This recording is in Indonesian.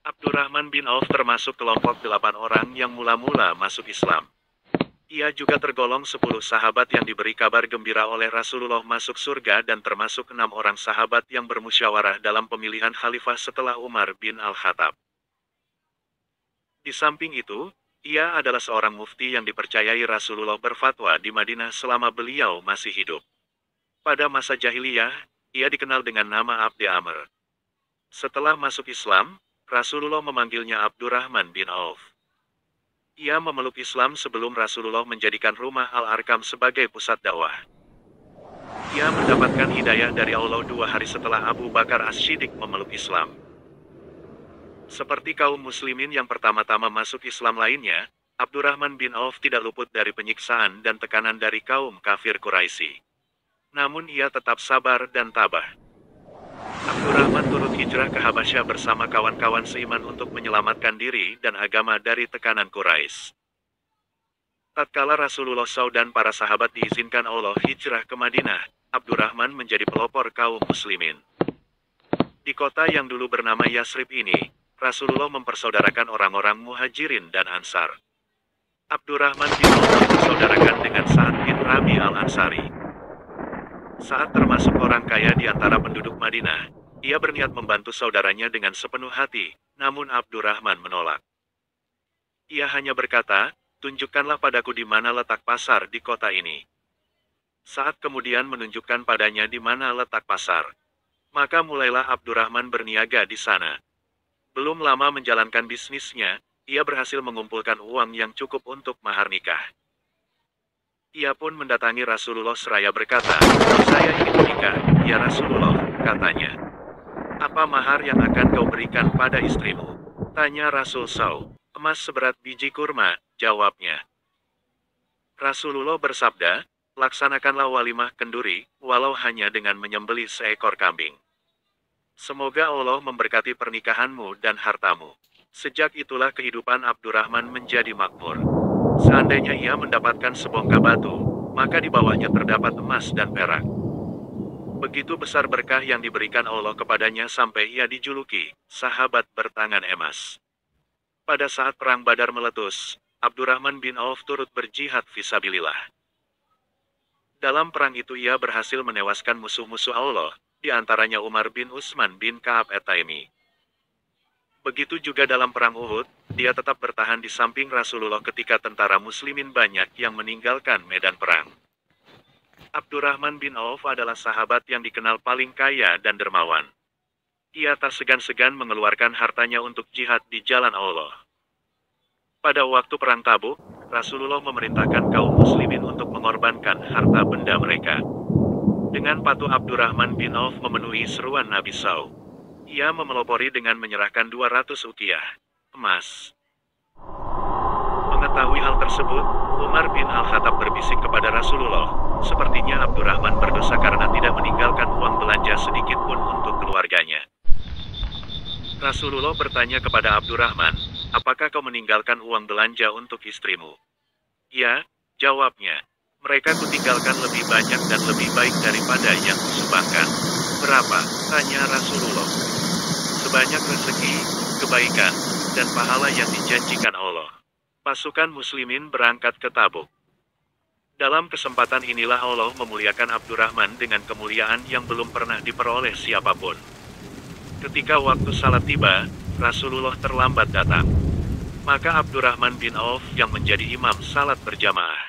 Abdurrahman bin Auf termasuk kelompok 8 orang yang mula-mula masuk Islam. Ia juga tergolong 10 sahabat yang diberi kabar gembira oleh Rasulullah masuk surga dan termasuk 6 orang sahabat yang bermusyawarah dalam pemilihan khalifah setelah Umar bin Al-Khattab. Di samping itu, ia adalah seorang mufti yang dipercayai Rasulullah berfatwa di Madinah selama beliau masih hidup. Pada masa jahiliyah, ia dikenal dengan nama Abdi Amr. Setelah masuk Islam, Rasulullah memanggilnya Abdurrahman bin Auf. Ia memeluk Islam sebelum Rasulullah menjadikan rumah Al-Arkam sebagai pusat dakwah. Ia mendapatkan hidayah dari Allah 2 hari setelah Abu Bakar As-Siddiq memeluk Islam. Seperti kaum muslimin yang pertama-tama masuk Islam lainnya, Abdurrahman bin Auf tidak luput dari penyiksaan dan tekanan dari kaum kafir Quraisy. Namun ia tetap sabar dan tabah. Abdurrahman turut hijrah ke Habasyah bersama kawan-kawan seiman untuk menyelamatkan diri dan agama dari tekanan Quraisy. Tatkala Rasulullah SAW dan para sahabat diizinkan Allah hijrah ke Madinah, Abdurrahman menjadi pelopor kaum muslimin. Di kota yang dulu bernama Yasrib ini, Rasulullah mempersaudarakan orang-orang Muhajirin dan Ansar. Abdurrahman bin Auf dipersaudarakan dengan Sa'ad bin Rabi al-Ansari. Saat termasuk orang kaya di antara penduduk Madinah, ia berniat membantu saudaranya dengan sepenuh hati, namun Abdurrahman menolak. Ia hanya berkata, "Tunjukkanlah padaku di mana letak pasar di kota ini." Saat kemudian menunjukkan padanya di mana letak pasar, maka mulailah Abdurrahman berniaga di sana. Belum lama menjalankan bisnisnya, ia berhasil mengumpulkan uang yang cukup untuk mahar nikah. Ia pun mendatangi Rasulullah seraya berkata, "Saya ingin menikah, ya Rasulullah," katanya. "Apa mahar yang akan kau berikan pada istrimu?" tanya Rasul SAW. "Emas seberat biji kurma," jawabnya. Rasulullah bersabda, "Laksanakanlah walimah kenduri, walau hanya dengan menyembelih seekor kambing. Semoga Allah memberkati pernikahanmu dan hartamu." Sejak itulah kehidupan Abdurrahman menjadi makmur. Seandainya ia mendapatkan sebongkah batu, maka di bawahnya terdapat emas dan perak. Begitu besar berkah yang diberikan Allah kepadanya sampai ia dijuluki sahabat bertangan emas. Pada saat perang Badar meletus, Abdurrahman bin Auf turut berjihad fisabilillah. Dalam perang itu ia berhasil menewaskan musuh-musuh Allah, di antaranya Umar bin Utsman bin Ka'ab at-Taimi. Begitu juga dalam perang Uhud, dia tetap bertahan di samping Rasulullah ketika tentara muslimin banyak yang meninggalkan medan perang. Abdurrahman bin Auf adalah sahabat yang dikenal paling kaya dan dermawan. Ia tak segan-segan mengeluarkan hartanya untuk jihad di jalan Allah. Pada waktu perang Tabuk, Rasulullah memerintahkan kaum muslimin untuk mengorbankan harta benda mereka. Dengan patuh Abdurrahman bin Auf memenuhi seruan Nabi SAW. Ia memelopori dengan menyerahkan 200 uqiyah emas. Mengetahui hal tersebut, Umar bin Al-Khattab berbisik kepada Rasulullah, "Sepertinya Abdurrahman berdosa karena tidak meninggalkan uang belanja sedikit pun untuk keluarganya." Rasulullah bertanya kepada Abdurrahman, "Apakah kau meninggalkan uang belanja untuk istrimu?" "Ya," jawabnya. "Mereka kutinggalkan lebih banyak dan lebih baik daripada yang kusumbangkan." "Berapa?" tanya Rasulullah. "Sebanyak rezeki, kebaikan, dan pahala yang dijanjikan Allah." Pasukan muslimin berangkat ke Tabuk. Dalam kesempatan inilah Allah memuliakan Abdurrahman dengan kemuliaan yang belum pernah diperoleh siapapun. Ketika waktu salat tiba, Rasulullah terlambat datang. Maka Abdurrahman bin Auf yang menjadi imam salat berjamaah.